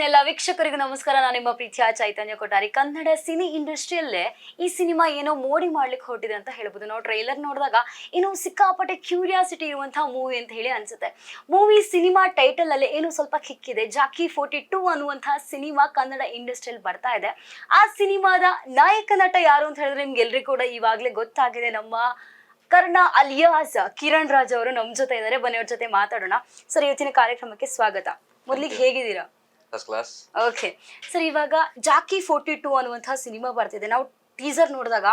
ಎಲ್ಲ ವೀಕ್ಷಕರಿಗೂ ನಮಸ್ಕಾರ. ನಾನು ನಿಮ್ಮ ಪ್ರೀತಿಯ ಚೈತನ್ಯ ಕೊಟ್ಟಾರಿ. ಕನ್ನಡ ಸಿನಿ ಇಂಡಸ್ಟ್ರಿಯಲ್ಲೇ ಈ ಸಿನಿಮಾ ಏನೋ ಮೋಡಿ ಮಾಡ್ಲಿಕ್ಕೆ ಹೊರಟಿದೆ ಅಂತ ಹೇಳ್ಬೋದು. ನಾವು ಟ್ರೈಲರ್ ನೋಡಿದಾಗ ಏನೋ ಸಿಕ್ಕಾಪಟ್ಟೆ ಕ್ಯೂರಿಯಾಸಿಟಿ ಇರುವಂತಹ ಮೂವಿ ಅಂತ ಹೇಳಿ ಅನ್ಸುತ್ತೆ. ಮೂವಿ ಸಿನಿಮಾ ಟೈಟಲ್ ಅಲ್ಲೇ ಏನೋ ಸ್ವಲ್ಪ ಕಿಕ್ಕಿದೆ. ಜಾಕಿ 42 ಅನ್ನುವಂತಹ ಸಿನಿಮಾ ಕನ್ನಡ ಇಂಡಸ್ಟ್ರಿಯಲ್ಲಿ ಬರ್ತಾ ಇದೆ. ಆ ಸಿನಿಮಾದ ನಾಯಕ ನಟ ಯಾರು ಅಂತ ಹೇಳಿದ್ರೆ ನಿಮ್ಗೆ ಎಲ್ರಿಗೂ ಕೂಡ ಇವಾಗಲೇ ಗೊತ್ತಾಗಿದೆ. ನಮ್ಮ ಕರ್ಣ ಅಲಿಯಾಸ್ ಕಿರಣ್ ರಾಜ್ ಅವರು ನಮ್ಮ ಜೊತೆ ಇದ್ದಾರೆ. ಬನ್ನಿ ಅವ್ರ ಜೊತೆ ಮಾತಾಡೋಣ. ಸರ್, ಇವತ್ತಿನ ಕಾರ್ಯಕ್ರಮಕ್ಕೆ ಸ್ವಾಗತ. ಮೊದಲಿಗೆ ಹೇಗಿದ್ದೀರಾ? First class. ಓಕೆ ಸರ್, ಇವಾಗ ಜಾಕಿ 42 ಅನ್ನುವಂತಹ ಸಿನಿಮಾ ಬರ್ತಿದೆ. ನಾವು ಟೀಸರ್ ನೋಡಿದಾಗ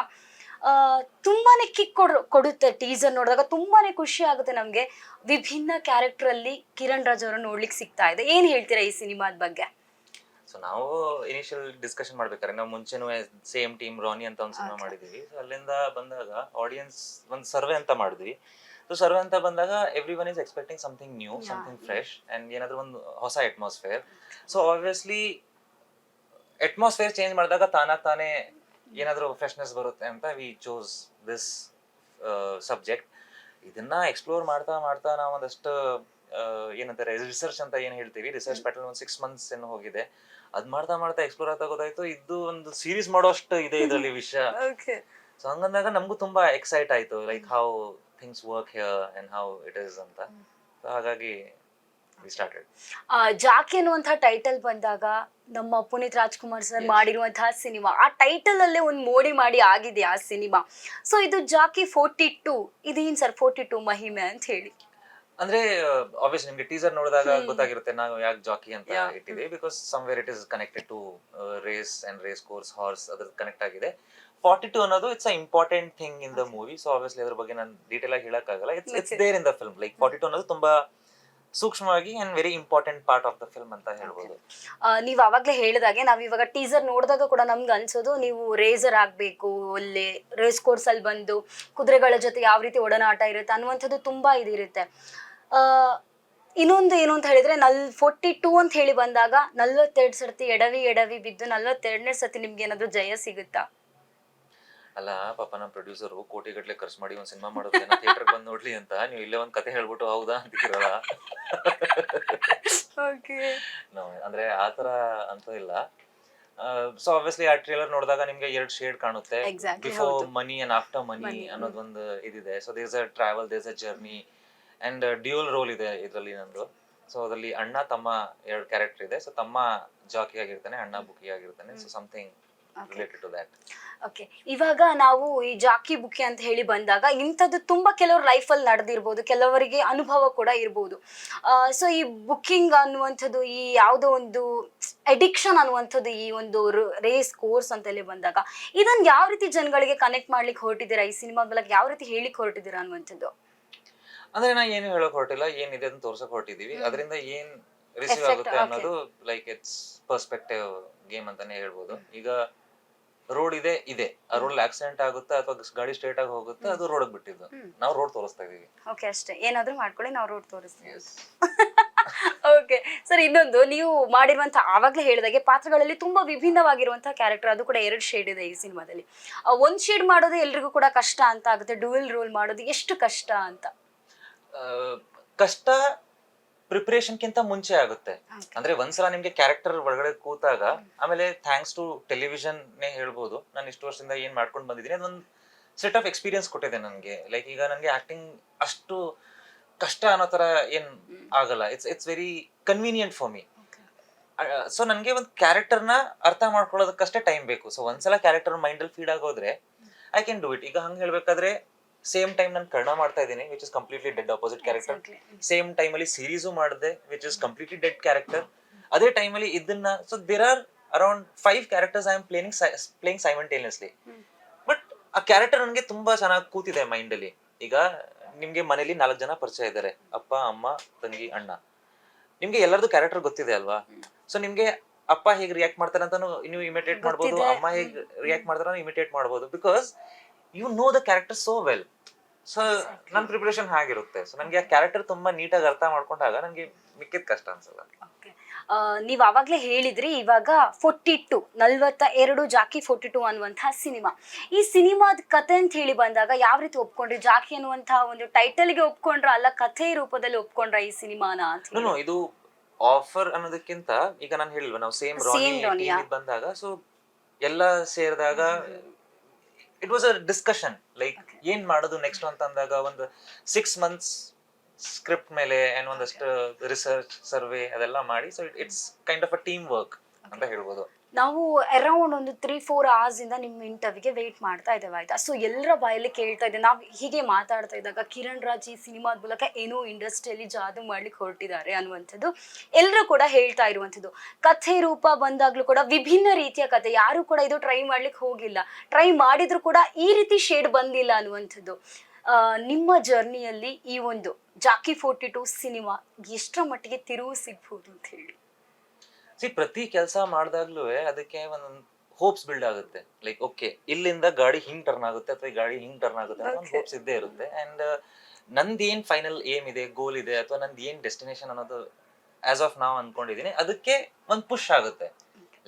ತುಂಬಾನೇ ಕಿಕ್ ಕೊಡುತ್ತೆ. ಟೀಸರ್ ನೋಡಿದಾಗ ತುಂಬಾನೇ ಖುಷಿ ಆಗುತ್ತೆ ನಮ್ಗೆ. ವಿಭಿನ್ನ ಕ್ಯಾರೆಕ್ಟರ್ ಅಲ್ಲಿ ಕಿರಣ್ ರಾಜ್ ಅವರು ನೋಡ್ಲಿಕ್ಕೆ ಸಿಗ್ತಾ ಇದೆ. ಏನ್ ಹೇಳ್ತೀರಾ ಈ ಸಿನಿಮಾದ ಬಗ್ಗೆ? ಸೊ ನಾವು ಇನಿಷಿಯಲ್ ಡಿಸ್ಕಷನ್ ಮಾಡ್ಬೇಕಾದ್ರೆ ನಾವು ಮುಂಚೆನೂ ಸೇಮ್ ಟೀಮ್ ರಾನಿ ಅಂತ ಒಂದು ಸಿನಿಮಾ ಮಾಡಿದೀವಿ. ಸೊ ಅಲ್ಲಿಂದ ಬಂದಾಗ ಆಡಿಯನ್ಸ್ ಒಂದು ಸರ್ವೆ ಅಂತ ಮಾಡಿದ್ವಿ. ಸೊ ಸರ್ವೆ ಅಂತ ಬಂದಾಗ every one is expecting something new, something fresh and ಏನಾದ್ರೂ ಒಂದು ಹೊಸ atmosphere. So obviously atmosphere change ಮಾಡಿದಾಗ ತಾನೇ ಏನಾದರೂ ಫ್ರೆಶ್ನೆಸ್ ಬರುತ್ತೆ ಅಂತ ವಿ ಚೋಸ್ ದಿಸ್ ಸಬ್ಜೆಕ್ಟ್. ಇದನ್ನ ಎಕ್ಸ್ಪ್ಲೋರ್ ಮಾಡ್ತಾ ನಾವು ಒಂದಷ್ಟು ಏನಂತಾರೆ ರಿಸರ್ಚ್ ಅಂತ ಏನ್ ಹೇಳ್ತೀವಿ, ರಿಸರ್ಚ್ ಪ್ಯಾಟರ್ನ್ ಒಂದು 6 months ಏನು ಹೋಗಿದೆ. ಅದ್ ಮಾಡ್ತಾ ಎಕ್ಸ್ಪ್ಲೋರ್ ಆಗ್ತಾ ಗೊತ್ತಾಯ್ತು ಇದು ಒಂದು ಸೀರೀಸ್ ಮಾಡೋಷ್ಟು ಇದೆ ಇದರಲ್ಲಿ ವಿಷಯ. ಸೊ ಹಂಗಂದಾಗ ನಮಗೂ ತುಂಬಾ ಎಕ್ಸೈಟ್ ಆಯ್ತು, like how things work here and how it is ಅಂತ. ಹಾಗಾಗಿ ವಿ ಸ್ಟಾರ್ಟೆಡ್. ಜಾಕಿ ಅನ್ನುವಂತಹ ಟೈಟಲ್ ಬಂದಾಗ ನಮ್ಮ ಪುನೀತ್ ರಾಜ್ಕುಮಾರ್ ಸರ್ ಮಾಡಿರುವಂತಹ ಸಿನಿಮಾ, ಆ ಟೈಟಲ್ ಅಲ್ಲೇ ಒಂದು ಮೋಡಿ ಮಾಡಿ ಆಗಿದೆ ಆ ಸಿನಿಮಾ. ಸೊ ಇದು ಜಾಕಿ 42, ಇದೇನ್ ಸರ್ 42 ಮಹಿಮೆ ಅಂತ ಹೇಳಿ? ಅಂದ್ರೆ ಆಬ್ವಿಯಸ್ ನಿಮ್ಗೆ ಟೀಸರ್ ನೋಡಿದಾಗ ಗೊತ್ತಾಗಿರುತ್ತೆ ನಾವು ಯಾಕೆ ಜಾಕಿ ಅಂತ ಇಟ್ಟಿದ್ದೀವಿ. Because somewhere it is connected to race and race course, horse, ಅದ್ರ ಕನೆಕ್ಟ್ ಆಗಿದೆ. 42 ಅನ್ನೋದು it's a important thing in the movie. So obviously ಅದ್ರ ಬಗ್ಗೆ ನಾನು ಡೀಟೇಲ್ ಆಗಿ ಹೇಳಕ್ಕಾಗಲ್ಲ. It's there in the film. Like 42 ಅನ್ನೋದು ತುಂಬಾ ಸೂಕ್ಷ್ಮವಾಗಿ and very important part of the film ಅಂತ ಹೇಳ್ಬೋದು. ನೀವ್ ಅವಾಗ್ಲೇ ಹೇಳಿದಾಗೆ ನಾವ್ ಇವಾಗ ಟೀಸರ್ ನೋಡಿದಾಗ ಕೂಡ ನಮ್ಗೆ ಅನ್ಸೋದು ನೀವು ರೇಸರ್ ಆಗ್ಬೇಕು, ಒಳ್ಳೆ ರೇಸ್ ಕೋರ್ಸ್ ಅಲ್ಲಿ ಬಂದು ಕುದುರೆಗಳ ಜೊತೆ ಯಾವ ರೀತಿ ಒಡನಾಟ ಇರುತ್ತೆ ಅನ್ನುವಂಥದ್ದು ತುಂಬಾ ಇದಿರುತ್ತೆ. ಇನ್ನೊಂದು ಏನು ಅಂತ ಹೇಳಿದ್ರೆ 42 ಅಂತ ಹೇಳಿ ಬಂದಾಗ 42 ಸರ್ತಿ ಎಡವಿ ಬಿದ್ದು 42ನೇ ಸತಿ ನಿಮ್ಗೆ ಏನಾದ್ರು ಜಯ ಸಿಗುತ್ತಾ? ಅಲ್ಲ ಪಾಪ ನಮ್ಮ ಪ್ರೊಡ್ಯೂಸರ್ ಕೋಟಿಗಟ್ಲೆ ಖರ್ಚು ಮಾಡಿ ಒಂದ್ ಸಿನಿಮಾ ಮಾಡೋದು ಥಿಯೇಟರ್ ಬಂದ್ ನೋಡ್ಲಿ ಅಂತ, ನೀವು ಇಲ್ಲೇ ಒಂದ್ ಕತೆ ಹೇಳ್ಬಿಟ್ಟು ಹೌದಾ ಅಂತಿರಲ್ಲ. ಅಂದ್ರೆ ಆತರ ಅಂತ ಇಲ್ಲ. ಸೊ ಆಬ್ವಿಯಸ್ಲಿ ಆ ಟ್ರೇಲರ್ ನೋಡಿದಾಗ ನಿಮ್ಗೆ 2 ಶೇಡ್ ಕಾಣುತ್ತೆ. Before money and after money ಅನ್ನೋದೊಂದು ಇದಿದೆ. So there's a travel, there's a journey and dual role ಇದೆ ಇದರಲ್ಲಿ ನಂದು. ಸೊ ಅದರಲ್ಲಿ ಅಣ್ಣ ತಮ್ಮ 2 ಕ್ಯಾರೆಕ್ಟರ್ ಇದೆ. ಸೊ ತಮ್ಮ ಜಾಕಿ ಆಗಿರ್ತಾನೆ, ಅಣ್ಣ ಬುಕಿ ಆಗಿರ್ತಾನೆ. So something related to that. Okay, ಇವಾಗ ನಾವು ಈ ಜಾಕಿ ಬುಕಿ ಅಂತ ಹೇಳಿ ಬಂದಾಗ ಇಂಥದ್ದು ತುಂಬಾ ಕೆಲವ್ರ ಲೈಫಲ್ಲಿ ನಡೆದಿರ್ಬೋದು, ಕೆಲವರಿಗೆ ಅನುಭವ ಕೂಡ ಇರ್ಬೋದು. ಸೊ ಈ ಬುಕ್ಕಿಂಗ್ ಅನ್ನುವಂಥದ್ದು, ಈ ಯಾವುದೋ ಒಂದು ಅಡಿಕ್ಷನ್ ಅನ್ನುವಂಥದ್ದು, ಈ ಒಂದು ರೇಸ್ ಕೋರ್ಸ್ ಅಂತ ಹೇಳಿ ಬಂದಾಗ ಇದನ್ನ ಯಾವ ರೀತಿ ಜನಗಳಿಗೆ ಕನೆಕ್ಟ್ ಮಾಡ್ಲಿಕ್ಕೆ ಹೊರಟಿದ್ದೀರಾ? ಈ ಸಿನಿಮಾ ಮೂಲಕ ಯಾವ ರೀತಿ ಹೇಳಿಕ್ ಹೊರಟಿದ್ದೀರಾ ಅನ್ನುವಂಥದ್ದು? ಅಂದ್ರೆ ನಾ ಏನು ಹೇಳಕ್ ಹೊರಟಿಲ್ಲ, ಏನಿದೆ ಅಂತ ತೋರ್ಸಕ್ ಹೊರಟಿದೀವಿ. ಅದರಿಂದ ಏನ್ ರಿಸೀವ್ ಆಗುತ್ತೆ ಅನ್ನೋದು ಲೈಕ್ ಇಟ್ಸ್ ಪರ್ಸ್ಪೆಕ್ಟಿವ್ ಗೇಮ್ ಅಂತಾನೆ ಹೇಳ್ಬೋದು. ಈಗ ರೋಡ್ ಇದೆ, ಆ ರೋಡ್ ಆಕ್ಸಿಡೆಂಟ್ ಆಗುತ್ತೆ ಅಥವಾ ಗಾಡಿ ಸ್ಟ್ರೇಟ್ ಆಗಿ ಹೋಗುತ್ತೆ, ಅದು ರೋಡ್ ಬಿಟ್ಟಿದ್ದು. ನಾವು ರೋಡ್ ತೋರಿಸ್ತಾ ಇದೀವಿ. ಓಕೆ, ಅಷ್ಟೇ. ಏನಾದ್ರೂ ಮಾಡ್ಕೊಳ್ಳಿ, ನಾವು ರೋಡ್ ತೋರಿಸ್ತೀವಿ. ಓಕೆ ಸರ್, ಇನ್ನೊಂದು ನೀವು ಮಾಡಿರುವಂತಹ ಆವಾಗಲೇ ಹೇಳಿದಾಗೆ ಪಾತ್ರಗಳಲ್ಲಿ ತುಂಬಾ ವಿಭಿನ್ನವಾಗಿರುವಂತಹ ಕ್ಯಾರೆಕ್ಟರ್, ಅದು ಕೂಡ 2 ಶೇಡ್ ಇದೆ ಈ ಸಿನಿಮಾದಲ್ಲಿ. ಒಂದ್ ಶೇಡ್ ಮಾಡೋದು ಎಲ್ರಿಗೂ ಕೂಡ ಕಷ್ಟ ಅಂತ ಆಗುತ್ತೆ. ಡ್ಯುಯಲ್ ರೋಲ್ ಮಾಡೋದು ಎಷ್ಟು ಕಷ್ಟ ಅಂತ? ಕಷ್ಟ ಪ್ರಿಪರೇಷನ್ಗಿಂತ ಮುಂಚೆ ಆಗುತ್ತೆ. ಅಂದ್ರೆ ಒಂದ್ಸಲ ನಿಮ್ಗೆ ಕ್ಯಾರೆಕ್ಟರ್ ಒಳಗಡೆ ಕೂತಾಗ ಆಮೇಲೆ ಥ್ಯಾಂಕ್ಸ್ ಟು ಟೆಲಿವಿಷನ್ ಹೇಳ್ಬೋದು, ನಾನು ಇಷ್ಟು ವರ್ಷದಿಂದ ಏನ್ ಮಾಡ್ಕೊಂಡು ಬಂದಿದ್ದೀನಿ ಅದೊಂದು ಸೆಟ್ ಆಫ್ ಎಕ್ಸ್ಪೀರಿಯನ್ಸ್ ಕೊಟ್ಟಿದೆ ನನಗೆ. ಲೈಕ್ ಈಗ ನನಗೆ ಆಕ್ಟಿಂಗ್ ಅಷ್ಟು ಕಷ್ಟ ಅನ್ನೋ ತರ ಏನ್ ಆಗಲ್ಲ. It's very convenient for me. So ನನಗೆ ಒಂದು ಕ್ಯಾರೆಕ್ಟರ್ನ ಅರ್ಥ ಮಾಡ್ಕೊಳ್ಳೋದಕ್ಕಷ್ಟೇ ಟೈಮ್ ಬೇಕು. ಸೊ ಒಂದ್ಸಲ ಕ್ಯಾರೆಕ್ಟರ್ ಮೈಂಡ್ ಅಲ್ಲಿ ಫೀಡ್ ಆಗೋದ್ರೆ ಐ ಕ್ಯಾನ್ ಡೂ ಇಟ್. ಈಗ ಹಂಗೆ ಹೇಳ್ಬೇಕಾದ್ರೆ ಸೇಮ್ ಟೈಮ್ ನಾನು ಕನ್ನಡ ಮಾಡ್ತಾ ಇದ್ದೀನಿ, which is completely dead opposite character. Same time ಅಲ್ಲಿ ಸೀರೀಸು ಮಾಡಿದೆ, which is completely dead character. ಅದೇ ಟೈಮ್ ಅಲ್ಲಿ ಇದನ್ನ, so there are around 5 characters I am playing simultaneously. But ಆ ಕ್ಯಾರೆಕ್ಟರ್ ನನಗೆ ತುಂಬಾ ಚೆನ್ನಾಗಿ ಕೂತಿದೆ ಮೈಂಡ್ ಅಲ್ಲಿ. ಈಗ ನಿಮ್ಗೆ ಮನೇಲಿ 4 ಜನ ಪರಿಚಯ ಇದ್ದಾರೆ, ಅಪ್ಪ, ಅಮ್ಮ, ತಂಗಿ, ಅಣ್ಣ. ನಿಮ್ಗೆ ಎಲ್ಲರದು ಕ್ಯಾರೆಕ್ಟರ್ ಗೊತ್ತಿದೆ ಅಲ್ವಾ? ಸೊ ನಿಮ್ಗೆ ಅಪ್ಪ ಹೇಗೆ ರಿಯಾಕ್ಟ್ ಮಾಡ್ತಾರೆ ಅಂತ ನೀವು ಇಮಿಟೇಟ್ ಮಾಡ್ಬೋದು, ಅಮ್ಮ ಹೇಗೆ ರಿಯಾಕ್ಟ್ ಮಾಡ್ತಾರೆ ಇಮಿಟೇಟ್ ಮಾಡ್ಬೋದು. Because you know the character so well. So ನನ್ನ ಪ್ರಿಪರೇಷನ್ ಹಾಗಿರುತ್ತೆ. ಸೊ ನನಗೆ ಆ ಕ್ಯಾರೆಕ್ಟರ್ ತುಂಬಾ ನೀಟಾಗಿ ಅರ್ಥ ಮಾಡ್ಕೊಂಡಾಗ ನನಗೆ ಮಿಕ್ಕಿದ ಕಷ್ಟ ಅನ್ಸಲ್ಲ. ನೀವ್ ಅವಾಗ್ಲೇ ಹೇಳಿದ್ರಿ, ಇವಾಗ 42 ಜಾಕಿ 42 ಅನ್ನುವಂತಹ ಸಿನಿಮಾ. ಈ ಸಿನಿಮಾದ ಕತೆ ಅಂತ ಹೇಳಿ ಬಂದಾಗ ಯಾವ ರೀತಿ ಒಪ್ಕೊಂಡ್ರಿ? ಜಾಕಿ ಅನ್ನುವಂತಹ ಒಂದು ಟೈಟಲ್ಗೆ ಒಪ್ಕೊಂಡ್ರ, ಅಲ್ಲ ಕಥೆ ರೂಪದಲ್ಲಿ ಒಪ್ಕೊಂಡ್ರ ಈ ಸಿನಿಮಾನ ಅಂತ? ಇದು ಆಫರ್ ಅನ್ನೋದಕ್ಕಿಂತ ಈಗ ನಾನು ಹೇಳಿಲ್ವ ನಾವು ಸೇಮ್ Same ರಾನಿ Ronnie, ಬಂದಾಗ ಸೊ ಎಲ್ಲ ಸೇರಿದಾಗ it was a discussion like Okay. ಏನ್ ಮಾಡೋದು ನೆಕ್ಸ್ಟ್ ಅಂತ ಅಂದಾಗ ಒಂದು 6 months ಸ್ಕ್ರಿಪ್ಟ್ ಮೇಲೆ and ಒಂದಷ್ಟು ರಿಸರ್ಚ್ ಸರ್ವೆ ಅದೆಲ್ಲ ಮಾಡಿ so it's kind of a team work ಅಂತ ಹೇಳ್ಬೋದು. ನಾವು ಅರೌಂಡ್ ಒಂದು 3-4 hours ಇಂದ ನಿಮ್ಮ ಇಂಟರ್ವ್ಯೂಗೆ ವೇಟ್ ಮಾಡ್ತಾ ಇದ್ದೇವೆ ಆಯ್ತಾ. ಸೊ ಎಲ್ಲರ ಬಾಯಲ್ಲಿ ಕೇಳ್ತಾ ಇದ್ದೆ, ನಾವು ಹೀಗೆ ಮಾತಾಡ್ತಾ ಇದ್ದಾಗ ಕಿರಣ್ ರಾಜ್ ಈ ಸಿನಿಮಾದ ಮೂಲಕ ಏನೋ ಇಂಡಸ್ಟ್ರಿಯಲ್ಲಿ ಜಾದು ಮಾಡ್ಲಿಕ್ಕೆ ಹೊರಟಿದ್ದಾರೆ ಅನ್ನುವಂಥದ್ದು ಎಲ್ಲರೂ ಕೂಡ ಹೇಳ್ತಾ ಇರುವಂಥದ್ದು. ಕಥೆ ರೂಪ ಬಂದಾಗ್ಲೂ ಕೂಡ ವಿಭಿನ್ನ ರೀತಿಯ ಕಥೆ, ಯಾರು ಕೂಡ ಇದು ಟ್ರೈ ಮಾಡ್ಲಿಕ್ಕೆ ಹೋಗಿಲ್ಲ, ಟ್ರೈ ಮಾಡಿದ್ರು ಕೂಡ ಈ ರೀತಿ ಶೇಡ್ ಬಂದಿಲ್ಲ ಅನ್ನುವಂಥದ್ದು. ನಿಮ್ಮ ಜರ್ನಿಯಲ್ಲಿ ಈ ಒಂದು ಜಾಕಿ 42 ಸಿನಿಮಾ ಎಷ್ಟರ ಮಟ್ಟಿಗೆ ತಿರುವು ಸಿಗ್ಬೋದು ಅಂತ ಹೇಳಿ? ಪ್ರತಿ ಕೆಲಸ ಮಾಡಿದಾಗ್ಲೂ ಅದಕ್ಕೆ ಒಂದೊಂದು ಹೋಪ್ಸ್ ಬಿಲ್ಡ್ ಆಗುತ್ತೆ ಲೈಕ್ ಓಕೆ ಇಲ್ಲಿಂದ ಗಾಡಿ ಹಿಂಗ್ ಟರ್ನ್ ಆಗುತ್ತೆ ಅಥವಾ ಗಾಡಿ ಹಿಂಗ್ ಟರ್ನ್ ಆಗುತ್ತೆ ಅನ್ನೋ ಒಂದು ಹೋಪ್ಸ್ ಇದ್ದೇ ಇರುತ್ತೆ. ಅಂಡ್ ನಂದು ಏನ್ ಫೈನಲ್ ಏಮ್ ಇದೆ, ಗೋಲ್ ಇದೆ, ಅಥವಾ ನಂದು ಏನ್ ಡೆಸ್ಟಿನೇಷನ್ ಅನ್ನೋದು ಆಸ್ ಆಫ್ ನಾವು ಅನ್ಕೊಂಡಿದೀನಿ ಅದಕ್ಕೆ ಒಂದು ಪುಷ್ ಆಗುತ್ತೆ.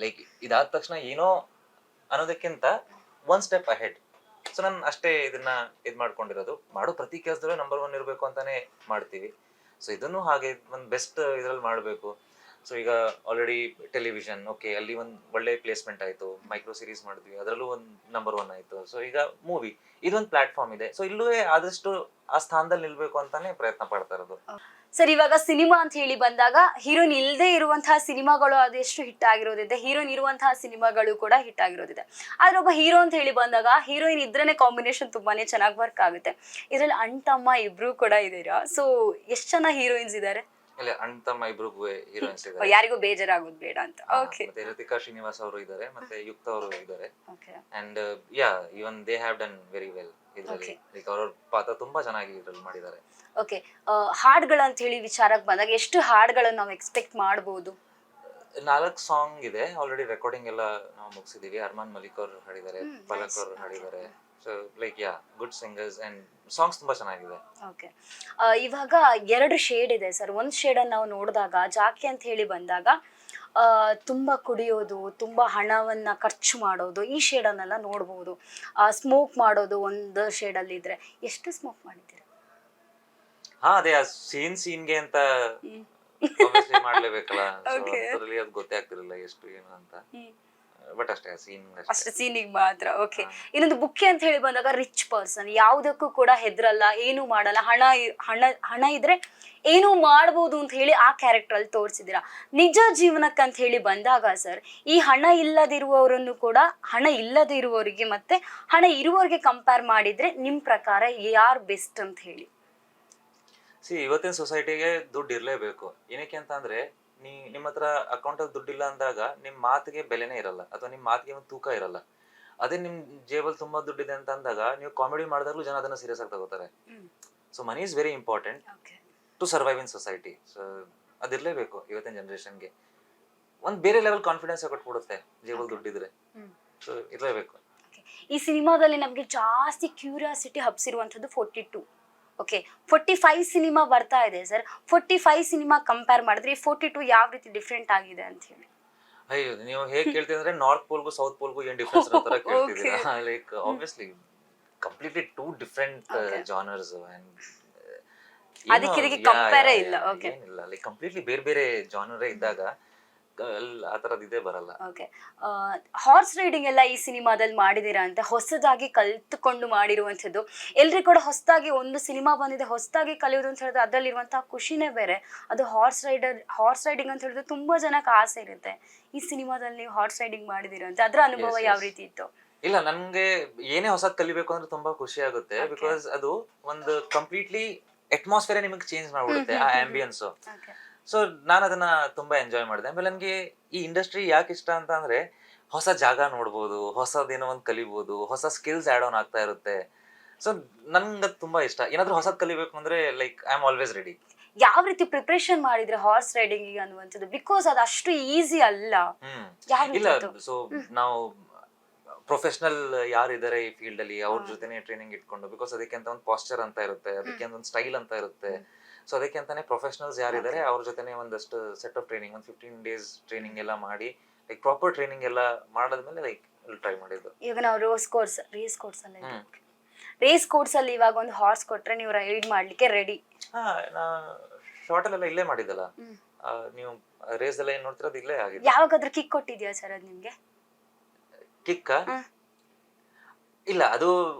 ಲೈಕ್ ಇದಾದ ತಕ್ಷಣ ಏನೋ ಅನ್ನೋದಕ್ಕಿಂತ ಒನ್ ಸ್ಟೆಪ್ ಅಹೆಡ್. ಸೊ ನಾನು ಅಷ್ಟೇ ಇದನ್ನ ಮಾಡ್ಕೊಂಡಿರೋದು. ಮಾಡೋ ಪ್ರತಿ ಕೆಲಸದಲ್ಲೂ ನಂಬರ್ 1 ಇರಬೇಕು ಅಂತಾನೆ ಮಾಡ್ತೀವಿ. ಸೊ ಇದನ್ನು ಹಾಗೆ ಒಂದು ಬೆಸ್ಟ್ ಇದ್ರಲ್ಲಿ ಮಾಡಬೇಕು. ಸೊ ಈಗ ಆಲ್ರೆಡಿ ಟೆಲಿವಿಷನ್ ಓಕೆ ಅಲ್ಲಿ ಒಂದು ಒಳ್ಳೆ ಪ್ಲೇಸ್ಮೆಂಟ್ ಆಯ್ತು, ಮೈಕ್ರೋ ಸೀರೀಸ್ ಮಾಡಿದ್ವಿ ಅದರಲ್ಲೂ ಒಂದು ನಂಬರ್ 1 ಆಯ್ತು. ಸೊ ಈಗ ಮೂವಿ ಇದೊಂದು ಪ್ಲಾಟ್ಫಾರ್ಮ್ ಇದೆ, ಸೊ ಇಲ್ಲೂ ಆದಷ್ಟು ಆ ಸ್ಥಾನದಲ್ಲಿ ನಿಲ್ಬೇಕು ಅಂತಾನೆ ಪ್ರಯತ್ನ ಪಡ್ತಾ ಇರೋದು. ಸರ್, ಇವಾಗ ಸಿನಿಮಾ ಅಂತ ಹೇಳಿ ಬಂದಾಗ ಹೀರೋಯಿನ್ ಇಲ್ಲದೆ ಇರುವಂತಹ ಸಿನಿಮಾಗಳು ಅದೆಷ್ಟು ಹಿಟ್ ಆಗಿರೋದಿದೆ, ಹೀರೋಯಿನ್ ಇರುವಂತಹ ಸಿನಿಮಾಗಳು ಕೂಡ ಹಿಟ್ ಆಗಿರೋದಿದೆ. ಆದ್ರೆ ಒಬ್ಬ ಹೀರೋ ಅಂತ ಹೇಳಿ ಬಂದಾಗ ಹೀರೋಯಿನ್ ಇದ್ರೇನೆ ಕಾಂಬಿನೇಷನ್ ತುಂಬಾನೇ ಚೆನ್ನಾಗಿ ವರ್ಕ್ ಆಗುತ್ತೆ. ಇದ್ರಲ್ಲಿ ಅಣ್ಣ ಇಬ್ರು ಕೂಡ ಇದ್ದೀರಾ, ಸೊ ಎಷ್ಟು ಜನ ಹೀರೋಯಿನ್ಸ್ ಇದ್ದಾರೆ? ಇಲ್ಲ, ಅಣ್ಣ ತಮ್ಮ ಇಬ್ರಿಗೂ ಹೀರೋಯಿನ್ಸ್ ಇದ್ದಾರೆ. ಯಾರಿಗೂ ಬೇಜಾರಾಗೋದು ಬೇಡ ಅಂತ. ಓಕೆ. ಮತ್ತೆ ರಿತಿಕಾ ಶ್ರೀನಿವಾಸ್ ಅವರು ಇದ್ದಾರೆ, ಮತ್ತೆ ಯುಕ್ತ ಅವರು ಇದ್ದಾರೆ. Okay. And yeah even they have done very well ಇದರಲ್ಲಿ. ಲೈಕ್ ಅವ್ರ ಪಾತ್ರ ತುಂಬಾ ಚೆನ್ನಾಗಿ ಇದ್ರಲ್ಲಿ ಮಾಡಿದ್ದಾರೆ. ಓಕೆ. ಹಾಡ್ಗಳಂತ ಹೇಳಿ ವಿಚಾರಕ್ಕೆ ಬಂದಾಗ ಎಷ್ಟು ಹಾಡ್ಗಳನ್ನು ನಾವು ಎಕ್ಸ್ಪೆಕ್ಟ್ ಮಾಡಬಹುದು? 4 ಸಾಂಗ್ ಇದೆ ಆಲ್ರೆಡಿ, ರೆಕಾರ್ಡಿಂಗ್ ಎಲ್ಲ ನಾವು ಮುಗಿಸಿದೀವಿ. ಅರ್ಮಾನ್ ಮಲಿಕ್ ಅವರು ಹಾಡಿದ್ದಾರೆ, ಪಲಕ್ ಅವರು ಹಾಡಿದ್ದಾರೆ. So like yeah good singers and songs ತುಂಬಾ ಚೆನ್ನಾಗಿದೆ. ಓಕೆ. ಇವಾಗ 2 ಶೇಡ್ ಇದೆ ಸರ್. ಒಂದು ಶೇಡ್ ಅನ್ನು ನಾವು ನೋಡಿದಾಗ ಜಾಕಿ ಅಂತ ಹೇಳಿ ಬಂದಾಗ ತುಂಬಾ ಕುಡಿಯೋದು, ತುಂಬಾ ಹಣವನ್ನ ಖರ್ಚು ಮಾಡೋದು, ಈ ಶೇಡ್ ಅನ್ನೆಲ್ಲ ನೋಡಬಹುದು. ಸ್ಮೋಕ್ ಮಾಡೋದು ಒಂದು ಶೇಡ್ ಅಲ್ಲಿ ಇದ್ರೆ, ಎಷ್ಟು ಸ್ಮೋಕ್ ಮಾಡಿದ್ದೀರಾ? ಅದೇ ಆ ಸೀನ್ಗೆ ಅಂತ obviously ಮಾಡ್ಲೇಬೇಕಲ್ಲ. ಸೊ ಅದರಲ್ಲಿ ಅದು ಗೊತ್ತೇ ಆಗ್ತಿರಲಿಲ್ಲ ಎಷ್ಟು ಏನು ಅಂತ. ಬಟ್ ಅಷ್ಟೇ ಸೀನ್ ಅಷ್ಟೇ ಸೀನಿಗೆ ಮಾತ್ರ. ಓಕೆ. ಇನ್ನೊಂದು ಬುಕ್ಕೆ ಅಂತ ಹೇಳಿ ಬಂದಾಗ ರಿಚ್ ಪರ್ಸನ್, ಯಾವುದಕ್ಕೂ ಕೂಡ ಹೆದ್ರಲ್ಲ, ಏನು ಮಾಡಲ್ಲ, ಹಣ ಇದ್ರೆ ಏನು ಮಾಡ್ಬೋದು ಅಂತ ಹೇಳಿ ಆ ಕ್ಯಾರೆಕ್ಟರ್ ಅಲ್ಲಿ ತೋರಿಸಿದಿರಾ. ನಿಜ ಜೀವನಕ್ಕೆ ಅಂತ ಹೇಳಿ ಬಂದಾಗ ಸರ್, ಈ ಹಣ ಇಲ್ಲದಿರುವವರನ್ನು ಕೂಡ ಹಣ ಇಲ್ಲದೆ ಇರುವವರಿಗೆ ಮತ್ತೆ ಹಣ ಇರುವವರಿಗೆ ಕಂಪೇರ್ ಮಾಡಿದ್ರೆ ನಿಮ್ ಪ್ರಕಾರ ಯಾರು ಬೆಸ್ಟ್ ಅಂತ ಹೇಳಿ? ಇವತ್ತಿನ ಸೊಸೈಟಿಗೆ ದುಡ್ಡು ಇರ್ಲೇಬೇಕು. ಏನಕ್ಕೆ ಅಂತ ಅಂದ್ರೆ ನಿಮ್ಮ ಹತ್ರ ಅಕೌಂಟ್ ಅಲ್ಲಿ ದುಡ್ಡಿಲ್ಲ ಅಂದಾಗ ನಿಮ್ ಮಾತಿಗೆ ಬೆಲೆನೇ ಇರಲ್ಲ, ಅಥವಾ ನಿಮ್ ಮಾತಿಗೆ ಒಂದು ತೂಕ ಇರಲ್ಲ. ಅದೇ ನಿಮ್ ಜೇಬಲ್ ತುಂಬಾ ದುಡ್ಡಿದೆ ಅಂತ ಅಂದಾಗ ನೀವು ಕಾಮಿಡಿ ಮಾಡಿದಾಗ್ಲೂ ಜನ ಅದನ್ನ ಸೀರಿಯಸ್ ಆಗಿ ತಗೋತಾರೆ. So money is very important to survive in society. So ಅದಿರ್ಲೇಬೇಕು ಇವತ್ತಿನ ಜನರೇಷನ್ಗೆ. ಒಂದ್ ಬೇರೆ ಲೆವೆಲ್ ಕಾನ್ಫಿಡೆನ್ಸ್ ಕೊಟ್ಬಿಡುತ್ತೆ ಜೇಬಲ್ ದುಡ್ಡಿದ್ರೆ. ಸೊ ಇರ್ಲೇಬೇಕು. ಈ ಸಿನಿಮಾದಲ್ಲಿ ನಮ್ಗೆ ಜಾಸ್ತಿ ಕ್ಯೂರಿಯಾಸಿಟಿ ಹಬ್ಸಿರುವಂತದ್ದು 42. ಓಕೆ. 45 ಸಿನಿಮಾ ಬರ್ತಾ ಇದೆ ಸರ್. 45 ಸಿನಿಮಾ ಕಂಪೇರ್ ಮಾಡಿದ್ರೆ 42 ಯಾವ ರೀತಿ ಡಿಫ್ರೆಂಟ್ ಆಗಿದೆ ಅಂತ ಹೇಳಿ? ಅಯ್ಯೋ, ನೀವು ಹೇಗೆ ಕೇಳ್ತೀವಿ ಅಂದ್ರೆ ನಾರ್ತ್ ಪೋಲ್ಗೂ ಸೌತ್ ಪೋಲ್ಗೂ ಏನ್ ಡಿಫ್ರೆನ್ಸ್ ಅನ್ನೋ ತರ ಕೇಳ್ತಿದ್ದೀರಾ. Like obviously completely 2 different genres. ಅದಕ್ಕೆ ಇದಕ್ಕೆ ಕಂಪೇರ್ ಇಲ್ಲ. ಓಕೆ. ಏನಿಲ್ಲ, ಲೈಕ್ ಕಂಪ್ಲೀಟ್ಲಿ ಬೇರೆ ಬೇರೆ ಜಾನರೇ ಇದ್ದಾಗ ಆ ತರದ್ ಇದೇ ಬರಲ್ಲ. ಓಕೆ. ಹಾರ್ಸ್ ರೈಡಿಂಗ್ ಎಲ್ಲ ಈ ಸಿನಿಮಾದಲ್ಲಿ ಮಾಡಿದೀರಾ ಅಂತ, ಹೊಸದಾಗಿ ಕಲ್ತುಕೊಂಡು ಮಾಡಿರುವಂಥದ್ದು. ಎಲ್ರಿಗೂ ಕೂಡ ಹೊಸದಾಗಿ ಒಂದು ಸಿನಿಮಾ ಬಂದಿದೆ, ಹೊಸದಾಗಿ ಕಲಿಯೋದು ಅಂತ ಹೇಳಿದ್ರೆ ಅದರಲ್ಲಿರುವಂತಹ ಖುಷಿನೇ ಬೇರೆ. ಅದು ಹಾರ್ಸ್ ರೈಡಿಂಗ್ ಅಂತ ಹೇಳಿದ್ರೆ ತುಂಬಾ ಜನಕ್ಕೆ ಆಸೆ ಇರುತ್ತೆ. ಈ ಸಿನಿಮಾದಲ್ಲಿ ನೀವು ಹಾರ್ಸ್ ರೈಡಿಂಗ್ ಮಾಡಿದೀರಾ ಅಂತ, ಅದ್ರ ಅನುಭವ ಯಾವ ರೀತಿ ಇತ್ತು? ಇಲ್ಲ, ನನ್ಗೆ ಏನೇ ಹೊಸದ್ ಕಲಿಬೇಕು ಅಂದ್ರೆ ತುಂಬಾ ಖುಷಿ ಆಗುತ್ತೆ. ಬಿಕಾಸ್ ಅದು ಒಂದು ಕಂಪ್ಲೀಟ್ಲಿ ಅಟ್ಮಾಸ್ಫಿಯರ್ ನಿಮಗೆ ಚೇಂಜ್ ಮಾಡ್ಬಿಡುತ್ತೆ, ಆ ಆಂಬಿಯನ್ಸ್. ಸೊ ನಾನು ಅದನ್ನ ತುಂಬಾ ಎಂಜಾಯ್ ಮಾಡಿದೆ. ಆಮೇಲೆ ನನ್ಗೆ ಈ ಇಂಡಸ್ಟ್ರಿ ಯಾಕೆ ಇಷ್ಟ ಅಂತ ಅಂದ್ರೆ ಹೊಸ ಜಾಗ ನೋಡ್ಬೋದು, ಹೊಸದೇನೋ ಒಂದು ಕಲಿಬಹುದು, ಹೊಸ ಸ್ಕಿಲ್ಸ್ ಆಡ್ ಆನ್ ಆಗ್ತಾ ಇರುತ್ತೆ. ಸೊ ನನ್ಗೆ ತುಂಬಾ ಇಷ್ಟ. ಏನಾದ್ರೂ ಹೊಸದ್ ಕಲಿಬೇಕು ಅಂದ್ರೆ like I am always ready. ಯಾವ ರೀತಿ ಪ್ರಿಪರೇಷನ್ ಮಾಡಿದ್ರೆ ಹಾರ್ಸ್ ರೈಡಿಂಗ್ ಅನ್ನುವಂಥದ್ದು? ಬಿಕಾಸ್ ಅದು ಅಷ್ಟು ಈಸಿ ಅಲ್ಲ. ಇಲ್ಲ, ಸೊ ನಾವು ಪ್ರೊಫೆಷನಲ್ ಯಾರಿದ್ದಾರೆ ಈ ಫೀಲ್ಡ್ ಅಲ್ಲಿ ಅವ್ರ ಜೊತೆನೆ ಟ್ರೈನಿಂಗ್ ಇಟ್ಕೊಂಡು, ಬಿಕಾಸ್ ಅದಕ್ಕೆ ಅಂತ ಒಂದು ಪಾಸ್ಚರ್ ಅಂತ ಇರುತ್ತೆ, ಅದಕ್ಕೆ ಒಂದು ಸ್ಟೈಲ್ ಅಂತ ಇರುತ್ತೆ. ಸೊ ಅದಕ್ಕೆ ಅಂತಾನೆ ಪ್ರೊಫೆಷನಲ್ಸ್ ಯಾರಿದ್ದಾರೆ ಅವ್ರ ಜೊತೆನೆ ಒಂದಷ್ಟು ಸೆಟ್ ಆಫ್ ಟ್ರೈನಿಂಗ್, ಒಂದು 15 days ಟ್ರೈನಿಂಗ್ ಎಲ್ಲ ಮಾಡಿ, ಲೈಕ್ ಪ್ರಾಪರ್ ಟ್ರೈನಿಂಗ್ ಎಲ್ಲ ಮಾಡಾದ್ಮೇಲೆ ಲೈಕ್ ಟ್ರೈ ಮಾಡಿದ್ದು. ಈಗ ನಾವು ರೇಸ್ ಕೋರ್ಸ್ ಅಲ್ಲಿ ಇವಾಗ ಒಂದು ಹಾರ್ಸ್ ಕೊಟ್ರೆ ನೀವು ರೈಡ್ ಮಾಡ್ಲಿಕ್ಕೆ ರೆಡಿ? ಶಾರ್ಟ್ ಅಲ್ಲೆಲ್ಲ ಇಲ್ಲೇ ಮಾಡಿದ್ದಲ್ಲ, ನೀವು ರೇಸ್ ಎಲ್ಲ ಏನ್ ನೋಡ್ತಿರೋದು ಇಲ್ಲೇ ಆಗಿದೆ. ಯಾವಾಗಾದ್ರೂ ಕಿಕ್ ಕೊಟ್ಟಿದ್ಯಾ ಸರ್ ಅದ್ ನಿಮ್ಗೆ? ಕಿಕ್ಕ ಇಲ್ಲ, ಅದು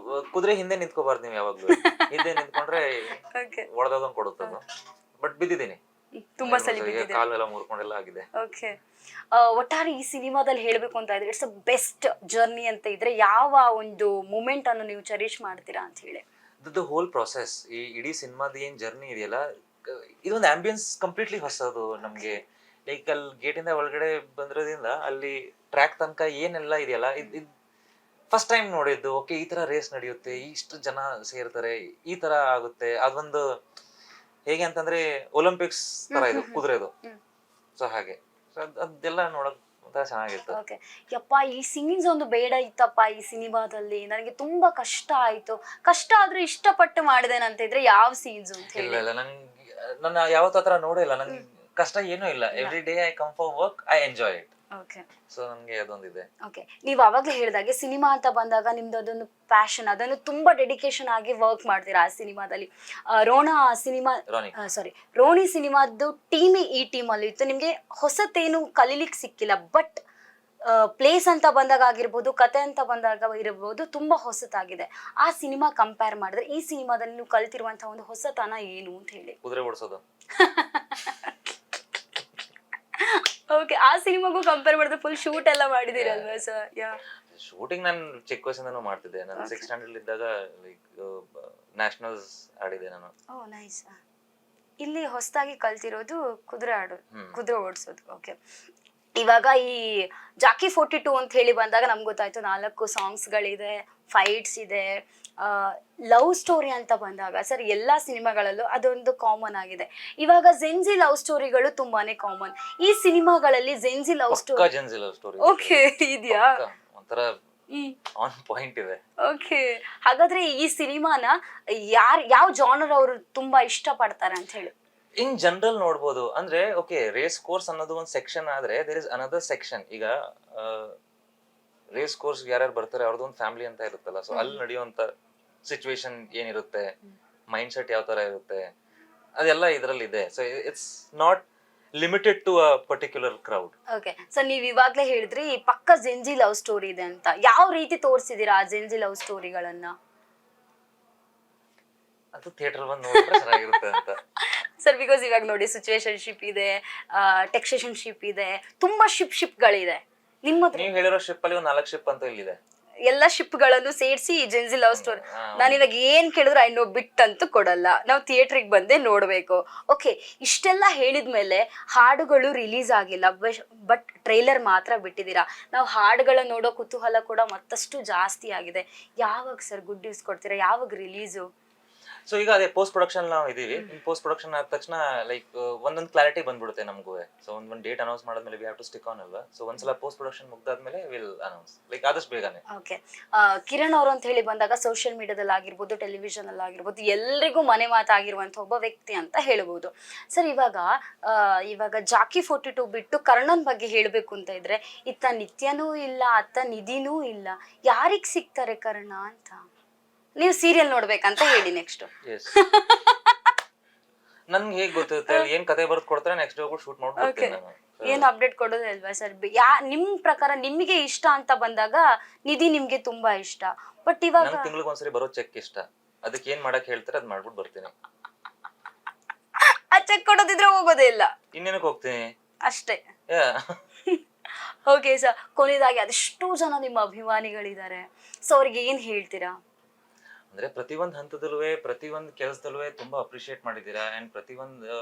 ಕುದುರೆ ಹಿಂದೆ ನಿಂತ್ಕೋಬಾರ್ದು ನೀವು ಯಾವಾಗ್ಲೂ. ಹಿಂದೆ ನಿಂತ್ಕೊಂಡ್ರೆ ಒಡೆದೋದಂಗ್ ಕೊಡುತ್ತದು. ಬಟ್ ಬಿದ್ದಿದ್ದೀನಿ ತುಂಬಾ ಸಲ ಬಿದ್ದಿದೆ, ಕಾಲೆಲ್ಲ ಮುರ್ಕೊಂಡೆಲ್ಲ ಆಗಿದೆ. ಓಕೆ. ಒಟ್ಟಾರೆ ಈ ಸಿನಿಮಾದಲ್ಲಿ ಹೇಳ್ಬೇಕು ಅಂತ ಇದ್ರೆ ಇಟ್ಸ್ ಅ ಬೆಸ್ಟ್ ಜರ್ನಿ ಅಂತ ಇದ್ರೆ ಯಾವ ಒಂದು ಮೂಮೆಂಟ್ ಅನ್ನು ನೀವು ಚೆರಿಷ್ ಮಾಡ್ತೀರಾ ಅಂತ ಹೇಳಿ? ದ ಹೋಲ್ ಪ್ರಾಸೆಸ್, ಈ ಇಡೀ ಸಿನಿಮಾದ ಏನ್ ಜರ್ನಿ ಇದೆಯಲ್ಲ, ಇದೊಂದು ಆಂಬಿಯನ್ಸ್ ಕಂಪ್ಲೀಟ್ಲಿ ಹೊಸದು ನಮ್ಗೆ. ಲೈಕ್ ಅಲ್ಲಿ ಗೇಟ್ ಇಂದ ಒಳಗಡೆ ಬಂದಿರೋದ್ರಿಂದ ಅಲ್ಲಿ ಟ್ರ್ಯಾಕ್ ತನಕ ಏನೆಲ್ಲ ಇದೆಯಲ್ಲ, ಇದ್ ಫಸ್ಟ್ ಟೈಮ್ ನೋಡಿದ್ದು. ಓಕೆ, ಈ ತರ ರೇಸ್ ನಡೆಯುತ್ತೆ, ಇಷ್ಟು ಜನ ಸೇರ್ತಾರೆ, ಈ ತರ ಆಗುತ್ತೆ. ಅದೊಂದು ಹೇಗೆ ಅಂತಂದ್ರೆ ಒಲಿಂಪಿಕ್ಸ್ ತರ ಇದು ಕುದುರೆದು. ಸೊ ಹಾಗೆ ಅದೆಲ್ಲ ನೋಡಕ್ ಒಂಥರ ಚೆನ್ನಾಗಿತ್ತು. ಓಕೆ. ಯಪ್ಪ, ಈ ಸೀನ್ಸ್ ಒಂದು ಬೇಡ ಇತ್ತಪ್ಪ ಈ ಸಿನಿಮಾದಲ್ಲಿ, ನನಗೆ ತುಂಬಾ ಕಷ್ಟ ಆಯ್ತು, ಕಷ್ಟ ಆದ್ರೂ ಇಷ್ಟಪಟ್ಟು ಮಾಡಿದೇನಂತ ಇದ್ರೆ ಯಾವ ಸೀನ್ಸ್ ಅಂತ ಹೇಳಿ? ಇಲ್ಲ ಇಲ್ಲ, ನನ್ನ ಯಾವತ್ತೂ ಆತರ ನೋಡೇ ಇಲ್ಲ. ನಂಗೆ ಕಷ್ಟ ಏನೂ ಇಲ್ಲ. Every day I come for work, I enjoy it. Okay. So ನನ್ಗೆ ಅದೊಂದಿದೆ. ಓಕೆ. ನೀವು ಅವಾಗಲೇ ಹೇಳಿದಾಗೆ ಸಿನಿಮಾ ಅಂತ ಬಂದಾಗ ನಿಮ್ದು ಅದೊಂದು ಪ್ಯಾಷನ್, ಅದನ್ನು ತುಂಬಾ ಡೆಡಿಕೇಶನ್ ಆಗಿ ವರ್ಕ್ ಮಾಡ್ತೀರಾ ಆ ಸಿನಿಮಾದಲ್ಲಿ. ರೋಣಿ ಸಿನಿಮಾದ್ದು ಈ ಟೀಮ್ ಅಲ್ಲಿ ಇತ್ತು. ನಿಮ್ಗೆ ಹೊಸತೇನು ಕಲೀಲಿಕ್ಕೆ ಸಿಕ್ಕಿಲ್ಲ, ಬಟ್ ಪ್ಲೇಸ್ ಅಂತ ಬಂದಾಗ ಆಗಿರ್ಬೋದು, ಕತೆ ಅಂತ ಬಂದಾಗ ಇರಬಹುದು, ತುಂಬಾ ಹೊಸತಾಗಿದೆ. ಆ ಸಿನಿಮಾ ಕಂಪೇರ್ ಮಾಡಿದ್ರೆ ಈ ಸಿನಿಮಾದಲ್ಲಿ ನೀವು ಕಲ್ತಿರುವಂತಹ ಒಂದು ಹೊಸತನ ಏನು ಅಂತ ಹೇಳಿ? ಕುದುರೆ ಓಡಿಸೋದು. ಓಕೆ. ಆ ಸಿನಿಮಾಗೂ ಕಂಪೇರ್ ಮಾಡಿದ್ರೆ ಫುಲ್ ಶೂಟ್ ಎಲ್ಲ ಮಾಡಿದಿರಲ್ವಾ ಸರ್? ಶೂಟಿಂಗ್ ನಾನು ಚಿಕ್ಕ ವಯಸ್ಸಿಂದನೂ ಮಾಡ್ತಿದ್ದೆ. ನಾನು 6th ಸ್ಟ್ಯಾಂಡರ್ಡ್ ಇದ್ದಾಗ ಲೈಕ್ ನ್ಯಾಷನಲ್ಸ್ ಆಡಿದೆ ನಾನು. ಓ ನೈಸ್. ಇಲ್ಲಿ ಹೊಸದಾಗಿ ಕಲ್ತಿರೋದು ಕುದುರೆ ಓಡಿಸೋದು. ಓಕೆ. ಇವಾಗ ಈ ಜಾಕಿ 42 ಅಂತ ಹೇಳಿ ಬಂದಾಗ ನಮ್ಗೆ ಗೊತ್ತಾಯ್ತು 4 ಸಾಂಗ್ಸ್ಗಳಿದೆ, ಫೈಟ್ಸ್ ಇದೆ. ಲವ್ ಸ್ಟೋರಿ ಅಂತ ಬಂದಾಗ ಸರ್ ಎಲ್ಲಾ ಸಿನಿಮಾಗಳಲ್ಲೂ ಅದೊಂದು ಕಾಮನ್ ಆಗಿದೆ. ಇವಾಗ ಜೆನ್ಜಿ ಲವ್ ಸ್ಟೋರಿಗಳು ತುಂಬಾನೇ ಕಾಮನ್. ಈ ಸಿನಿಮಾಗಳಲ್ಲಿ ಜೆನ್ಜಿ ಲವ್ ಸ್ಟೋರಿ ಓಕೆ ಇದೆಯಾ? ಒಂಥರ ಆನ್ ಪಾಯಿಂಟ್ ಇದೆ. ಓಕೆ. ಹಾಗಾದ್ರೆ ಈ ಸಿನಿಮಾನ ಯಾವ ಜಾನರ್ ಅವರು ತುಂಬಾ ಇಷ್ಟ ಪಡ್ತಾರೆ ಅಂತ ಹೇಳಿ? ಇನ್ ಜನರಲ್ ನೋಡ್ಬೋದು. ಅಂದ್ರೆ ಓಕೆ, ರೇಸ್ ಕೋರ್ಸ್ ಅನ್ನೋದು ಒಂದು ಸೆಕ್ಷನ್ ಆದ್ರೆ ದೇರ್ ಇಸ್ ಅನದರ್ ಸೆಕ್ಷನ್. ಈಗ ರೇಸ್ ಕೋರ್ಸ್ ಯಾರ್ಯಾರು ಬರ್ತಾರೆ ಅವ್ರದ್ದು ಒಂದು ಫ್ಯಾಮಿಲಿ ಅಂತ ಇರುತ್ತಲ್ಲ. ಸೊ ಅಲ್ಲಿ ನಡೆಯುವಂತ ಸಿಚುವೇಶನ್ ಏನಿರುತ್ತೆ, ಮೈಂಡ್ ಸೆಟ್ ಯಾವ ತರ ಇರುತ್ತೆ, ಅದೆಲ್ಲ ಇದ್ರಲ್ಲಿ ಇದೆ. So it's not limited to a particular crowd. Okay. So ನೀವ್ ಇವಾಗ್ಲೇ ಹೇಳಿದ್ರಿ ಪಕ್ಕ ಜೆನ್ಜಿ ಲವ್ ಸ್ಟೋರಿ ಇದೆ ಅಂತ. ಯಾವ ರೀತಿ ತೋರಿಸಿದೀರಾ ಆ ಜೆನ್ಜಿ ಲವ್ ಸ್ಟೋರಿಗಳನ್ನ? ಅದು ಥಿಯೇಟರ್ ಬಂದು ನೋಡಿದ್ರೆ ಚೆನ್ನಾಗಿರುತ್ತೆ ಅಂತ ಸರ್. ಬಿಕಾಸ್ ಇವಾಗ ನೋಡಿ ಸಿಚುವೇಶನ್ಶಿಪ್ ಇದೆ, ಟೆಕ್ಸೇಷನ್ಶಿಪ್ ಇದೆ, ತುಂಬಾ ಶಿಪ್ಗಳಿದೆ. ನೀವು ಹೇಳಿರೋ ಶಿಪ್ ಅಲ್ಲಿ ಒಂದು 4 ಶಿಪ್ ಅಂತ ಇಲ್ಲಿದೆ. ಎಲ್ಲ ಶಿಪ್ಗಳನ್ನು ಸೇರಿಸಿ ಜೆನ್ಜಿ ಲವ್ ಸ್ಟೋರಿ. ನಾನು ಇವಾಗ ಏನ್ ಕೇಳಿದ್ರು ಐ ನೋ ಬಿಟ್ ಅಂತೂ ಕೊಡಲ್ಲ, ನಾವು ಥಿಯೇಟ್ರಿಗೆ ಬಂದೇ ನೋಡ್ಬೇಕು. ಓಕೆ. ಇಷ್ಟೆಲ್ಲ ಹೇಳಿದ್ಮೇಲೆ ಹಾಡುಗಳು ರಿಲೀಸ್ ಆಗಿಲ್ಲ, ಬಟ್ ಟ್ರೈಲರ್ ಮಾತ್ರ ಬಿಟ್ಟಿದ್ದೀರಾ. ನಾವು ಹಾಡುಗಳ ನೋಡೋ ಕುತೂಹಲ ಕೂಡ ಮತ್ತಷ್ಟು ಜಾಸ್ತಿ ಆಗಿದೆ. ಯಾವಾಗ ಸರ್ ಗುಡ್ ನ್ಯೂಸ್ ಕೊಡ್ತೀರಾ? ಯಾವಾಗ ರಿಲೀಸು? ಸೊ ಈಗ ಅದೇ ಪೋಸ್ಟ್ ಪ್ರೊಡಕ್ಷನ್ ನಾವು ಇದೀವಿ. ಪೋಸ್ಟ್ ಪ್ರೊಡಕ್ಷನ್ ಆದ ತಕ್ಷಣ ಲೈಕ್ ಒಂದೊಂದು ಕ್ಲಾರಿಟಿ ಬಂದ್ಬಿಡುತ್ತೆ ನಮಗೂ. ಸೊ ಒಂದು ಡೇಟ್ ಅನೌನ್ಸ್ ಮಾಡಿದ್ಮೇಲೆ we have to stick on ಅಲ್ವಾ. ಸೊ ಒಂದ್ಸಲ ಪೋಸ್ಟ್ ಪ್ರೊಡಕ್ಷನ್ ಮುಗ್ದಾದ್ಮೇಲೆ ವಿಲ್ ಅನೌನ್ಸ್ ಲೈಕ್ ಆದಷ್ಟು ಬೇಗನೆ. ಓಕೆ. ಕಿರಣ್ ಅವರು ಅಂತ ಹೇಳಿ ಬಂದಾಗ ಸೋಷಿಯಲ್ ಮೀಡಿಯಾದಲ್ಲಿ ಆಗಿರ್ಬೋದು, ಟೆಲಿವಿಷನ್ ಅಲ್ಲಿ ಆಗಿರ್ಬೋದು, ಎಲ್ರಿಗೂ ಮನೆ ಮಾತಾಗಿರುವಂತ ಒಬ್ಬ ವ್ಯಕ್ತಿ ಅಂತ ಹೇಳ್ಬೋದು ಸರ್. ಇವಾಗ ಜಾಕಿ 42 ಬಿಟ್ಟು ಕರ್ಣನ್ ಬಗ್ಗೆ ಹೇಳ್ಬೇಕು ಅಂತ ಇದ್ರೆ ಇತ್ತ ನಿತ್ಯನೂ ಇಲ್ಲ, ಅತ್ತ ನಿಧಿನೂ ಇಲ್ಲ. ಯಾರಿಗ್ ಸಿಗ್ತಾರೆ ಕರ್ಣ ಅಂತ? ನೀವು ಸೀರಿಯಲ್ ನೋಡ್ಬೇಕಂತ ಹೇಳಿ ನೆಕ್ಸ್ಟ್. ನನ್ಗೆ ಹೇಗ್ ಗೊತ್ತಿರುತ್ತೆ ಏನ್ ಕತೆ ಬರ್ದ್ ಕೊಡ್ತಾರೆ, ನೆಕ್ಸ್ಟ್ ಹೋಗ್ಬಿಟ್ಟು ಶೂಟ್ ಮಾಡ್ಬಿಡ್ತೀನಿ ನಾನು. ಏನು ಅಪ್ಡೇಟ್ ಕೊಡೋದೇ ಅಲ್ವಾ ಸರ್? ನಿಮ್ ಪ್ರಕಾರ ನಿಮಗೆ ಇಷ್ಟ ಅಂತ ಬಂದಾಗ ನಿಧಿ ನಿಮ್ಗೆ ತುಂಬಾ ಇಷ್ಟ, ಬಟ್ ಇವಾಗ ತಿಂಗಳಿಗೆ ಒಂದ್ಸರಿ ಬರೋ ಚೆಕ್ ಇಷ್ಟ. ಅದಕ್ಕೆ ಏನ್ ಮಾಡಕ್ ಹೇಳ್ತಾರೆ ಅದ್ ಮಾಡ್ಬಿಟ್ಟು ಬರ್ತೀನಿ. ಆ ಚೆಕ್ ಕೊಡೋದಿದ್ರೆ ಹೋಗೋದೇ ಇಲ್ಲ, ಇನ್ನೇನಕ್ಕೆ ಹೋಗ್ತೀನಿ ಅಷ್ಟೇ. ಓಕೆ ಸರ್, ಕೊನೆಯದಾಗಿ ಅದೆಷ್ಟೋ ಜನ ನಿಮ್ಮ ಅಭಿಮಾನಿಗಳಿದ್ದಾರೆ, ಸೊ ಅವ್ರಿಗೆ ಏನ್ ಹೇಳ್ತೀರಾ? ಅಂದ್ರೆ ಪ್ರತಿಯೊಂದು ಹಂತದಲ್ಲೂ ಪ್ರತಿಯೊಂದು ಕೆಲಸದಲ್ಲೂ ತುಂಬಾ ಅಪ್ರಿಶಿಯೇಟ್ ಮಾಡಿದೀರಾ. ಅಂಡ್ ಪ್ರತಿಯೊಂದು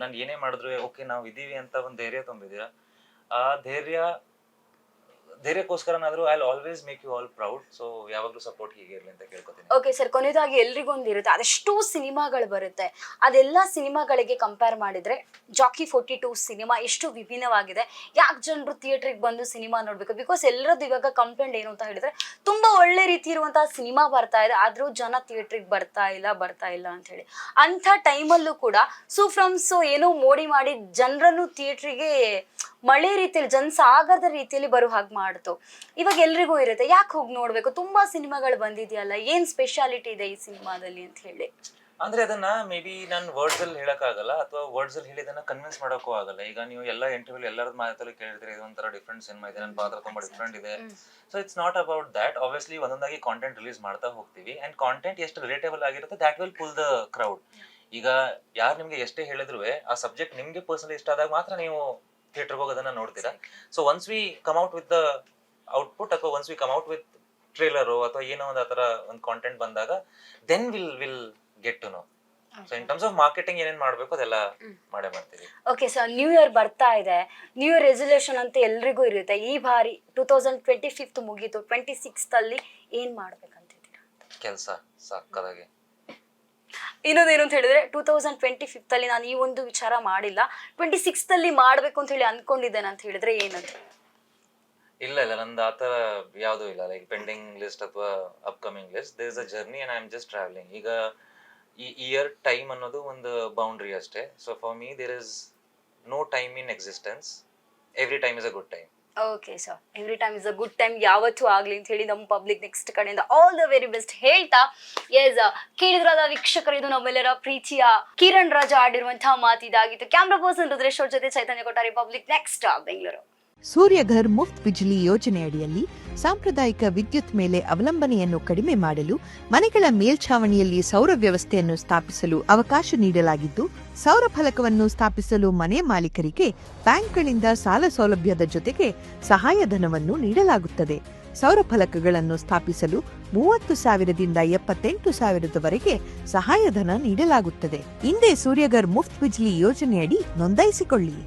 ನಾನು ಏನೇ ಮಾಡಿದ್ರು ಓಕೆ ನಾವು ಇದೀವಿ ಅಂತ ಒಂದು ಧೈರ್ಯ ತುಂಬಿದೀರಾ. ಆ ಧೈರ್ಯಕ್ಕೋಸ್ಕರನಾದ್ರೂ I will always make you all proud. So ಯಾವಾಗ್ಲೂ ಸಪೋರ್ಟ್ ಹೀಗೆ ಇರ್ಲಿ ಅಂತ ಕೇಳ್ಕೊತೀನಿ. ಓಕೆ ಸರ್, ಕೊನೆಯದಾಗಿ ಎಲ್ರಿಗೊಂದು ಇರುತ್ತೆ, ಅದೆಷ್ಟೋ ಸಿನಿಮಾಗಳು ಬರುತ್ತೆ, ಅದೆಲ್ಲ ಸಿನಿಮಾಗಳಿಗೆ ಕಂಪೇರ್ ಮಾಡಿದ್ರೆ ಜಾಕಿ 42 ಸಿನಿಮಾ ಎಷ್ಟು ವಿಭಿನ್ನವಾಗಿದೆ. ಯಾಕೆ ಜನರು ಥಿಯೇಟ್ರಿಗೆ ಬಂದು ಸಿನಿಮಾ ನೋಡ್ಬೇಕು? ಬಿಕಾಸ್ ಎಲ್ಲರದ್ದು ಇವಾಗ ಕಂಪ್ಲೇಂಟ್ ಏನು ಅಂತ ಹೇಳಿದ್ರೆ ತುಂಬಾ ಒಳ್ಳೆ ರೀತಿ ಇರುವಂತಹ ಸಿನಿಮಾ ಬರ್ತಾ ಇದೆ, ಆದ್ರೂ ಜನ ಥಿಯೇಟ್ರಿಗೆ ಬರ್ತಾ ಇಲ್ಲ ಅಂತ ಹೇಳಿ. ಅಂತ ಟೈಮಲ್ಲೂ ಕೂಡ ಸೋ ಏನೋ ಮೋಡಿ ಮಾಡಿ ಜನರನ್ನು ಥಿಯೇಟ್ರಿಗೆ ಮಳೆ ರೀತಿಯಲ್ಲಿ ಜನಸಾಗರದ ರೀತಿಯಲ್ಲಿ ಬರೋ ಹಾಗೆ ಮಾಡ್ತು. ಇವಾಗ ಎಲ್ರಿಗೂ ಇರುತ್ತೆ, ಯಾಕೆ ಹೋಗಿ ನೋಡ್ಬೇಕು? ತುಂಬಾ ಸಿನಿಮಾಗಳು ಬಂದಿದೆಯಲ್ಲ, ಏನ್ ಸ್ಪೆಷಾಲಿಟಿ ಇದೆ ಈ ಸಿನಿಮಾದಲ್ಲಿ ಅಂತ ಹೇಳಿ? ಅಂದ್ರೆ ಅದನ್ನ ಮೇ ಬಿ ನಾನು ವರ್ಡ್ಸ್ ಅಲ್ಲಿ ಹೇಳಕ್ ಆಗಲ್ಲ, ಅಥವಾ ವರ್ಡ್ಸ್ ಅಲ್ಲಿ ಹೇಳಿದನ್ನ ಕನ್ವಿನ್ಸ್ ಮಾಡೋಕ್ಕೂ ಆಗಲ್ಲ. ಈಗ ನೀವು ಎಲ್ಲ ಇಂಟರ್ವ್ಯೂ ಎಲ್ಲರ ಮಾತಲ್ಲೂ ಕೇಳಿದ್ರೆ ಇದೊಂಥರ ಡಿಫ್ರೆಂಟ್ ಸಿನಿಮಾ ಇದೆ, ನನ್ನ ಪಾತ್ರ ತುಂಬಾ ಡಿಫ್ರೆಂಟ್ ಇದೆ. So it's not about that. Obviously ಒಂದೊಂದಾಗಿ ಕಾಂಟೆಂಟ್ ರಿಲೀಸ್ ಮಾಡ್ತಾ ಹೋಗ್ತೀವಿ, ಅಂಡ್ ಕಾಂಟೆಂಟ್ ಎಷ್ಟು ರಿಲೇಟೇಬಲ್ ಆಗಿರುತ್ತೆ that will full the crowd. ಈಗ ಯಾರು ನಿಮ್ಗೆ ಎಷ್ಟೇ ಹೇಳಿದ್ರು ಆ ಸಬ್ಜೆಕ್ಟ್ ನಿಮ್ಗೆ ಪರ್ಸನಲಿ ಇಷ್ಟ ಆದಾಗ ಮಾತ್ರ ನೀವು ಥಿಯೇಟರ್ಗೆ ಹೋಗೋದನ್ನ ನೋಡ್ತೀರಾ. So once we come out with the output, ಅಥವಾ once we come out with trailer ಅಥವಾ ಏನೋ ಒಂದು ಆತರ ಒಂದು ಕಾಂಟೆಂಟ್ ಬಂದಾಗ then will get to know. So in terms of marketing ಏನೇನ್ ಮಾಡ್ಬೇಕು ಅದೆಲ್ಲ ಮಾಡೇ ಮಾಡ್ತೀವಿ. ಓಕೆ ಸರ್, ನ್ಯೂ ಇಯರ್ ಬರ್ತಾ ಇದೆ. ನ್ಯೂ ಇಯರ್ ರೆಸಲ್ಯೂಷನ್ ಅಂತ ಎಲ್ರಿಗೂ ಇರುತ್ತೆ. ಈ ಬಾರಿ 2025 ಮುಗೀತು, 26th ಅಲ್ಲಿ ಏನ್ ಮಾಡ್ಬೇಕಂತಿದ್ದೀರಾ? ಕೆಲಸ ಸಾಕದಾಗಿ. ಇನ್ನೊಂದೇನು ಅಂತ ಹೇಳಿದ್ರೆ 2025 ಅಲ್ಲಿ ನಾನು ಈ ಒಂದು ವಿಚಾರ ಮಾಡಿಲ್ಲ, 26th ಅಲ್ಲಿ ಮಾಡ್ಬೇಕು ಅಂತ ಹೇಳಿ ಅನ್ಕೊಂಡಿದ್ದೇನೆ ಅಂತ ಹೇಳಿದ್ರೆ ಏನಂತ? ಇಲ್ಲ ನಂದು ಆತರ ಯಾವ್ದು ಇಲ್ಲ, ಲೈಕ್ ಪೆಂಡಿಂಗ್ ಲಿಸ್ಟ್ ಅಥವಾ upcoming list. There is a journey and I am just travelling. ಈಗ ಈ ಇಯರ್ ಟೈಮ್ ಅನ್ನೋದು ಒಂದು ಬೌಂಡ್ರಿ ಅಷ್ಟೇ. So for me there is no time in existence. Every time is a good time. Okay sir, every time is a good time, ಯಾವತ್ತೂ ಆಗ್ಲಿ ಅಂತ ಹೇಳಿ ನಮ್ಮ ಪಬ್ಲಿಕ್ ನೆಕ್ಸ್ಟ್ ಕಡೆಯಿಂದ ಆಲ್ ದ ವೆರಿ ಬೆಸ್ಟ್ ಹೇಳ್ತಾ, ಎಸ್ ಕೇಳಿದ್ರಾದ ವೀಕ್ಷಕರು, ಇದು ನಮ್ಮೆಲ್ಲರ ಪ್ರೀತಿಯ ಕಿರಣ್ ರಾಜಾ ಆಡಿರುವಂತಹ ಮಾತಿದಾಗಿತ್ತು. ಕ್ಯಾಮ್ರಾ ಪರ್ಸನ್ ರುದ್ರೇಶ್ ಅವ್ರ ಜೊತೆ ಚೈತನ್ಯ ಕೊಟ್ಟಾರಿ, ಪಬ್ಲಿಕ್ ನೆಕ್ಸ್ಟ್ ಬೆಂಗಳೂರು. ಸೂರ್ಯಘರ್ ಮುಫ್ತ್ ಬಿಜ್ಲಿ ಯೋಜನೆಯಡಿಯಲ್ಲಿ ಸಾಂಪ್ರದಾಯಿಕ ವಿದ್ಯುತ್ ಮೇಲೆ ಅವಲಂಬನೆಯನ್ನು ಕಡಿಮೆ ಮಾಡಲು ಮನೆಗಳ ಮೇಲ್ಛಾವಣಿಯಲ್ಲಿ ಸೌರ ವ್ಯವಸ್ಥೆಯನ್ನು ಸ್ಥಾಪಿಸಲು ಅವಕಾಶ ನೀಡಲಾಗಿದ್ದು, ಸೌರ ಫಲಕವನ್ನು ಸ್ಥಾಪಿಸಲು ಮನೆ ಮಾಲೀಕರಿಗೆ ಬ್ಯಾಂಕ್ಗಳಿಂದ ಸಾಲ ಸೌಲಭ್ಯದ ಜೊತೆಗೆ ಸಹಾಯಧನವನ್ನು ನೀಡಲಾಗುತ್ತದೆ. ಸೌರ ಫಲಕಗಳನ್ನು ಸ್ಥಾಪಿಸಲು 30,000ದಿಂದ 78,000ದವರೆಗೆ ಸಹಾಯಧನ ನೀಡಲಾಗುತ್ತದೆ. ಹಿಂದೆ ಸೂರ್ಯಘರ್ ಮುಫ್ತ್ ಬಿಜ್ಲಿ ಯೋಜನೆಯಡಿ ನೋಂದಾಯಿಸಿಕೊಳ್ಳಿ.